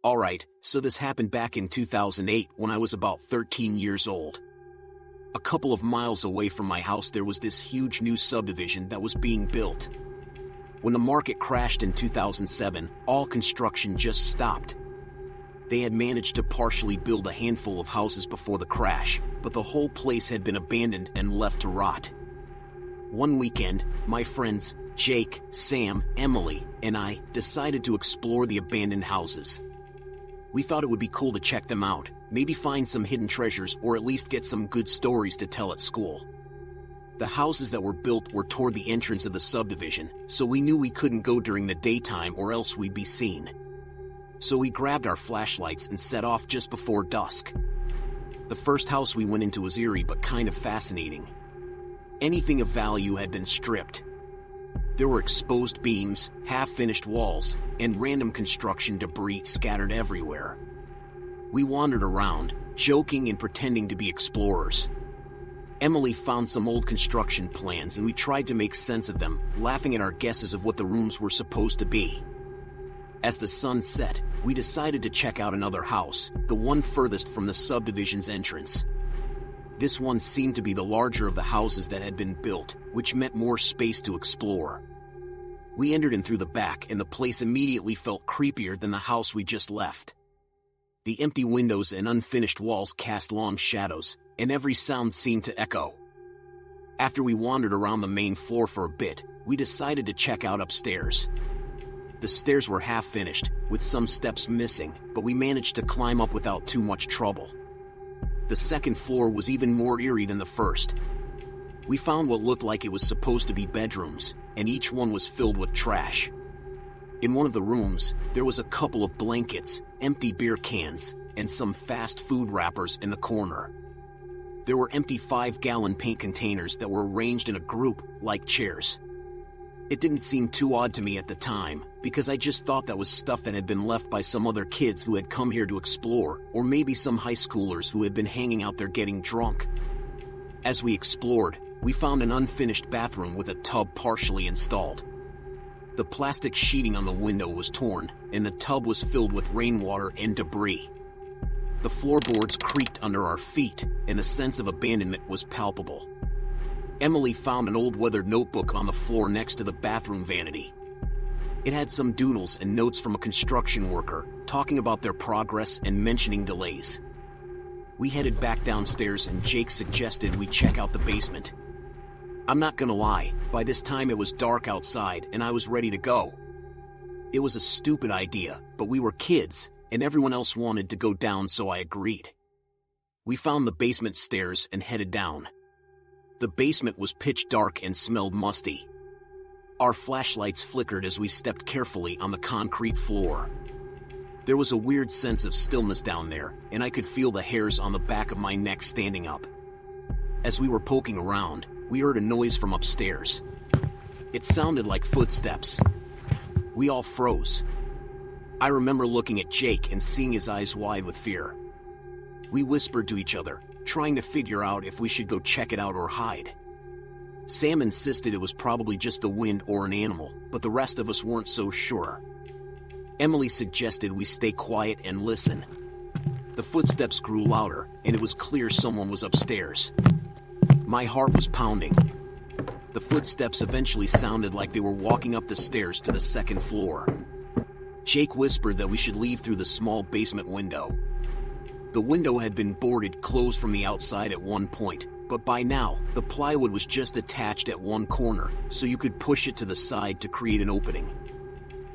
Alright, so this happened back in 2008 when I was about 13 years old. A couple of miles away from my house there was this huge new subdivision that was being built. When the market crashed in 2007, all construction just stopped. They had managed to partially build a handful of houses before the crash, but the whole place had been abandoned and left to rot. One weekend, my friends, Jake, Sam, Emily, and I decided to explore the abandoned houses. We thought it would be cool to check them out, maybe find some hidden treasures or at least get some good stories to tell at school. The houses that were built were toward the entrance of the subdivision, so we knew we couldn't go during the daytime or else we'd be seen. So we grabbed our flashlights and set off just before dusk. The first house we went into was eerie but kind of fascinating. Anything of value had been stripped. There were exposed beams, half-finished walls, and random construction debris scattered everywhere. We wandered around, joking and pretending to be explorers. Emily found some old construction plans and we tried to make sense of them, laughing at our guesses of what the rooms were supposed to be. As the sun set, we decided to check out another house, the one furthest from the subdivision's entrance. This one seemed to be the larger of the houses that had been built, which meant more space to explore. We entered in through the back and the place immediately felt creepier than the house we just left. The empty windows and unfinished walls cast long shadows, and every sound seemed to echo. After we wandered around the main floor for a bit, we decided to check out upstairs. The stairs were half finished, with some steps missing, but we managed to climb up without too much trouble. The second floor was even more eerie than the first. We found what looked like it was supposed to be bedrooms, and each one was filled with trash. In one of the rooms, there was a couple of blankets, empty beer cans, and some fast food wrappers in the corner. There were empty 5-gallon paint containers that were arranged in a group, like chairs. It didn't seem too odd to me at the time, because I just thought that was stuff that had been left by some other kids who had come here to explore, or maybe some high schoolers who had been hanging out there getting drunk. As we explored, we found an unfinished bathroom with a tub partially installed. The plastic sheeting on the window was torn, and the tub was filled with rainwater and debris. The floorboards creaked under our feet, and a sense of abandonment was palpable. Emily found an old weathered notebook on the floor next to the bathroom vanity. It had some doodles and notes from a construction worker, talking about their progress and mentioning delays. We headed back downstairs and Jake suggested we check out the basement. I'm not gonna lie, by this time it was dark outside and I was ready to go. It was a stupid idea, but we were kids, and everyone else wanted to go down, so I agreed. We found the basement stairs and headed down. The basement was pitch dark and smelled musty. Our flashlights flickered as we stepped carefully on the concrete floor. There was a weird sense of stillness down there, and I could feel the hairs on the back of my neck standing up. As we were poking around, we heard a noise from upstairs. It sounded like footsteps. We all froze. I remember looking at Jake and seeing his eyes wide with fear. We whispered to each other, trying to figure out if we should go check it out or hide. Sam insisted it was probably just the wind or an animal, but the rest of us weren't so sure. Emily suggested we stay quiet and listen. The footsteps grew louder, and it was clear someone was upstairs. My heart was pounding. The footsteps eventually sounded like they were walking up the stairs to the second floor. Jake whispered that we should leave through the small basement window. The window had been boarded closed from the outside at one point, but by now, the plywood was just attached at one corner, so you could push it to the side to create an opening.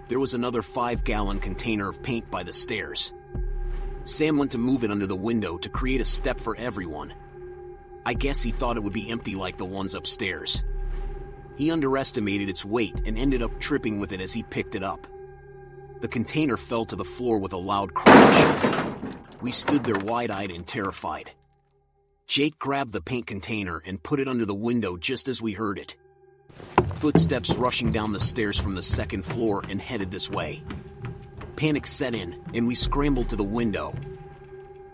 There was another 5-gallon container of paint by the stairs. Sam went to move it under the window to create a step for everyone. I guess he thought it would be empty like the ones upstairs. He underestimated its weight and ended up tripping with it as he picked it up. The container fell to the floor with a loud crash. We stood there wide-eyed and terrified. Jake grabbed the paint container and put it under the window just as we heard it. Footsteps rushing down the stairs from the second floor and headed this way. Panic set in, and we scrambled to the window.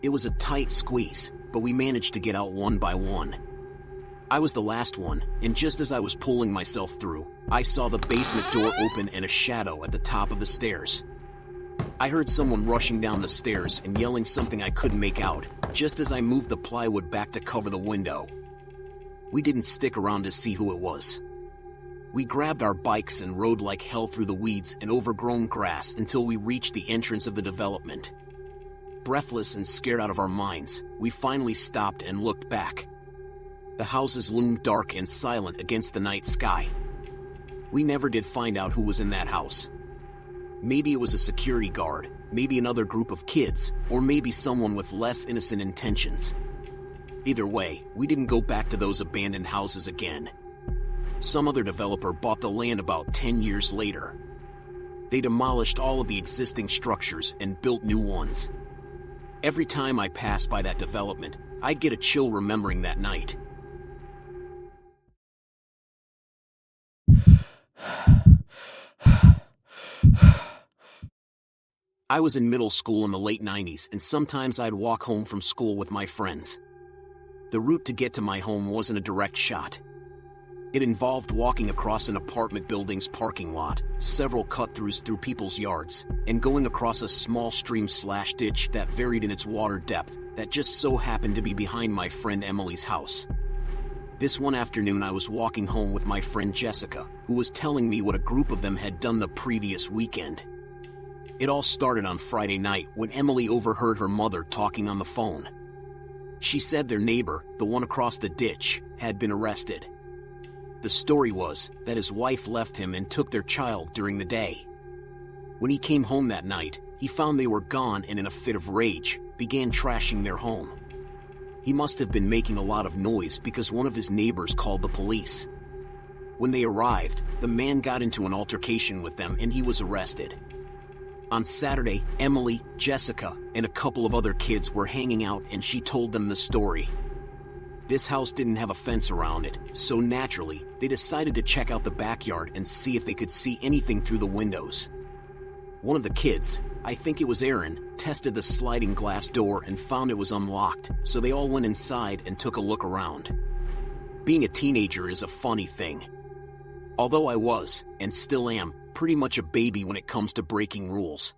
It was a tight squeeze, but we managed to get out one by one. I was the last one, and just as I was pulling myself through, I saw the basement door open and a shadow at the top of the stairs. I heard someone rushing down the stairs and yelling something I couldn't make out, just as I moved the plywood back to cover the window. We didn't stick around to see who it was. We grabbed our bikes and rode like hell through the weeds and overgrown grass until we reached the entrance of the development. Breathless and scared out of our minds, we finally stopped and looked back. The houses loomed dark and silent against the night sky. We never did find out who was in that house. Maybe it was a security guard, maybe another group of kids, or maybe someone with less innocent intentions. Either way, we didn't go back to those abandoned houses again. Some other developer bought the land about 10 years later. They demolished all of the existing structures and built new ones. Every time I passed by that development, I'd get a chill remembering that night. I was in middle school in the late 90s, and sometimes I'd walk home from school with my friends. The route to get to my home wasn't a direct shot. It involved walking across an apartment building's parking lot, several cut-throughs through people's yards, and going across a small stream/ditch that varied in its water depth that just so happened to be behind my friend Emily's house. This one afternoon I was walking home with my friend Jessica, who was telling me what a group of them had done the previous weekend. It all started on Friday night when Emily overheard her mother talking on the phone. She said their neighbor, the one across the ditch, had been arrested. The story was that his wife left him and took their child during the day. When he came home that night, he found they were gone and in a fit of rage, began trashing their home. He must have been making a lot of noise because one of his neighbors called the police. When they arrived, the man got into an altercation with them and he was arrested. On Saturday, Emily, Jessica, and a couple of other kids were hanging out and she told them the story. This house didn't have a fence around it, so naturally, they decided to check out the backyard and see if they could see anything through the windows. One of the kids, I think it was Aaron, tested the sliding glass door and found it was unlocked, so they all went inside and took a look around. Being a teenager is a funny thing. Although I was, and still am, pretty much a baby when it comes to breaking rules.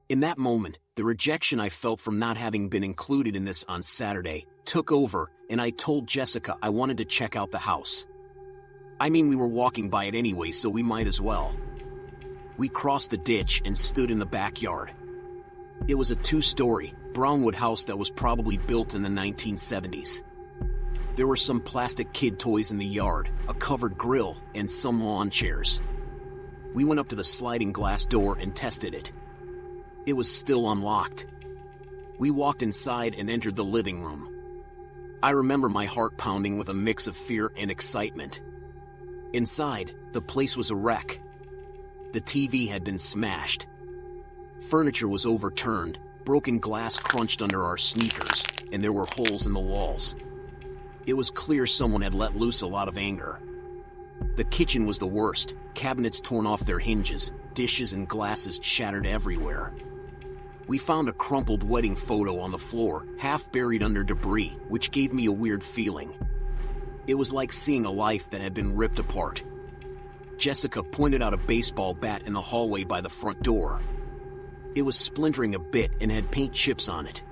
In that moment, the rejection I felt from not having been included in this on Saturday took over, and I told Jessica I wanted to check out the house. I mean, we were walking by it anyway, so we might as well. We crossed the ditch and stood in the backyard. It was a 2-story, brownwood house that was probably built in the 1970s. There were some plastic kid toys in the yard, a covered grill, and some lawn chairs. We went up to the sliding glass door and tested it. It was still unlocked. We walked inside and entered the living room. I remember my heart pounding with a mix of fear and excitement. Inside, the place was a wreck. The TV had been smashed. Furniture was overturned, broken glass crunched under our sneakers, and there were holes in the walls. It was clear someone had let loose a lot of anger. The kitchen was the worst, cabinets torn off their hinges, dishes and glasses shattered everywhere. We found a crumpled wedding photo on the floor, half buried under debris, which gave me a weird feeling. It was like seeing a life that had been ripped apart. Jessica pointed out a baseball bat in the hallway by the front door. It was splintering a bit and had paint chips on it.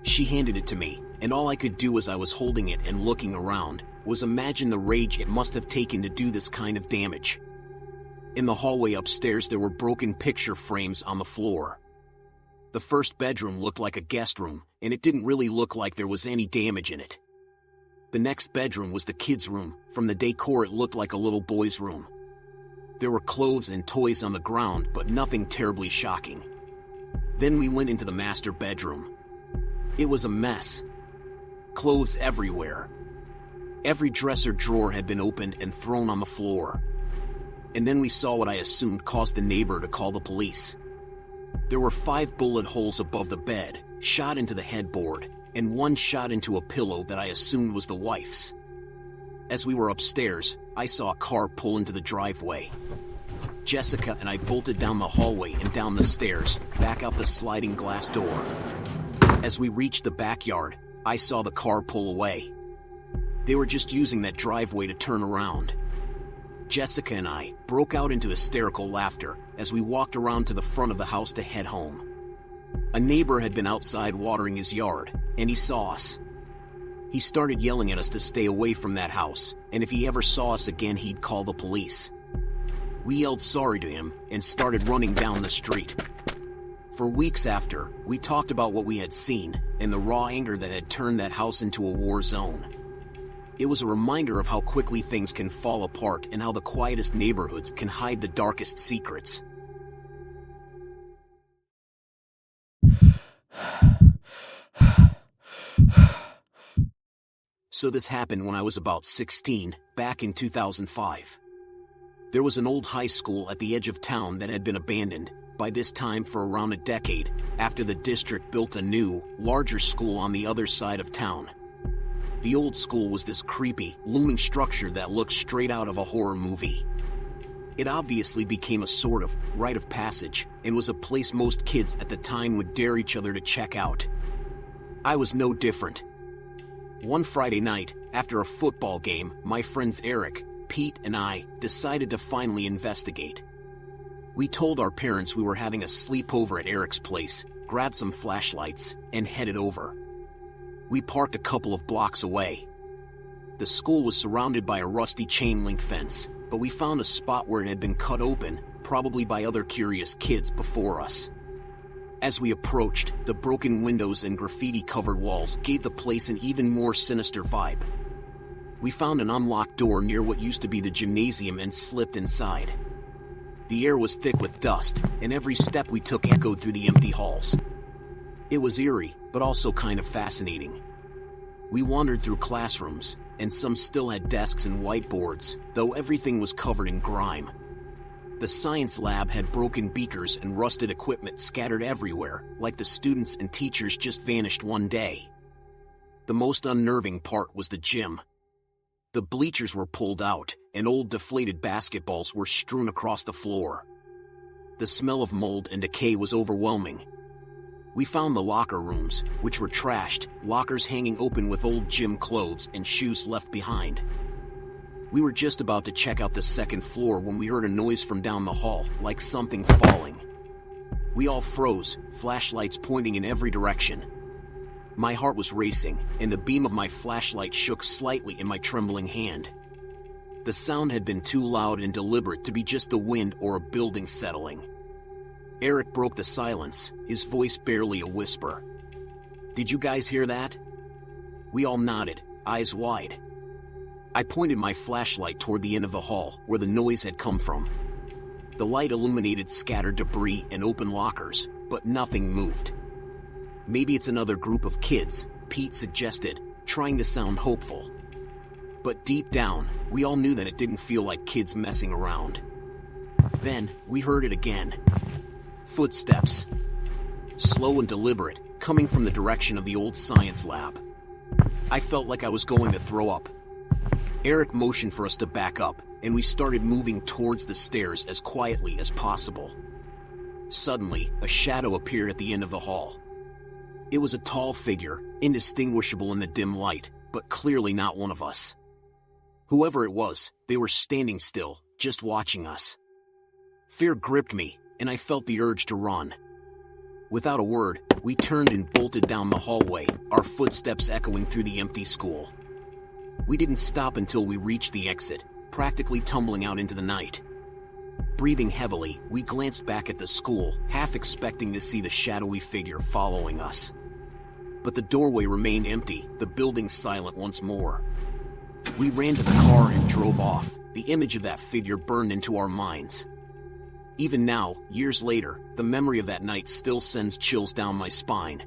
She handed it to me, and all I could do as I was holding it and looking around was imagine the rage it must have taken to do this kind of damage. In the hallway upstairs there were broken picture frames on the floor. The first bedroom looked like a guest room, and it didn't really look like there was any damage in it. The next bedroom was the kids' room. From the decor it looked like a little boy's room. There were clothes and toys on the ground, but nothing terribly shocking. Then we went into the master bedroom. It was a mess. Clothes everywhere. Every dresser drawer had been opened and thrown on the floor. And then we saw what I assumed caused the neighbor to call the police. There were 5 bullet holes above the bed, shot into the headboard, and 1 shot into a pillow that I assumed was the wife's. As we were upstairs, I saw a car pull into the driveway. Jessica and I bolted down the hallway and down the stairs, back out the sliding glass door. As we reached the backyard, I saw the car pull away. They were just using that driveway to turn around. Jessica and I broke out into hysterical laughter as we walked around to the front of the house to head home. A neighbor had been outside watering his yard, and he saw us. He started yelling at us to stay away from that house, and if he ever saw us again, he'd call the police. We yelled sorry to him and started running down the street. For weeks after, we talked about what we had seen and the raw anger that had turned that house into a war zone. It was a reminder of how quickly things can fall apart and how the quietest neighborhoods can hide the darkest secrets. So this happened when I was about 16, back in 2005. There was an old high school at the edge of town that had been abandoned, by this time for around a decade, after the district built a new, larger school on the other side of town. The old school was this creepy, looming structure that looked straight out of a horror movie. It obviously became a sort of rite of passage, and was a place most kids at the time would dare each other to check out. I was no different. One Friday night, after a football game, my friends Eric, Pete, and I decided to finally investigate. We told our parents we were having a sleepover at Eric's place, grabbed some flashlights, and headed over. We parked a couple of blocks away. The school was surrounded by a rusty chain-link fence, but we found a spot where it had been cut open, probably by other curious kids before us. As we approached, the broken windows and graffiti-covered walls gave the place an even more sinister vibe. We found an unlocked door near what used to be the gymnasium and slipped inside. The air was thick with dust, and every step we took echoed through the empty halls. It was eerie, but also kind of fascinating. We wandered through classrooms, and some still had desks and whiteboards, though everything was covered in grime. The science lab had broken beakers and rusted equipment scattered everywhere, like the students and teachers just vanished one day. The most unnerving part was the gym. The bleachers were pulled out, and old deflated basketballs were strewn across the floor. The smell of mold and decay was overwhelming. We found the locker rooms, which were trashed, lockers hanging open with old gym clothes and shoes left behind. We were just about to check out the second floor when we heard a noise from down the hall, like something falling. We all froze, flashlights pointing in every direction. My heart was racing, and the beam of my flashlight shook slightly in my trembling hand. The sound had been too loud and deliberate to be just the wind or a building settling. Eric broke the silence, his voice barely a whisper. "Did you guys hear that?" We all nodded, eyes wide. I pointed my flashlight toward the end of the hall, where the noise had come from. The light illuminated scattered debris and open lockers, but nothing moved. "Maybe it's another group of kids," Pete suggested, trying to sound hopeful. But deep down, we all knew that it didn't feel like kids messing around. Then, we heard it again. Footsteps. Slow and deliberate, coming from the direction of the old science lab. I felt like I was going to throw up. Eric motioned for us to back up, and we started moving towards the stairs as quietly as possible. Suddenly, a shadow appeared at the end of the hall. It was a tall figure, indistinguishable in the dim light, but clearly not one of us. Whoever it was, they were standing still, just watching us. Fear gripped me, and I felt the urge to run. Without a word, we turned and bolted down the hallway, our footsteps echoing through the empty school. We didn't stop until we reached the exit, practically tumbling out into the night. Breathing heavily, we glanced back at the school, half expecting to see the shadowy figure following us. But the doorway remained empty, the building silent once more. We ran to the car and drove off, the image of that figure burned into our minds. Even now, years later, the memory of that night still sends chills down my spine.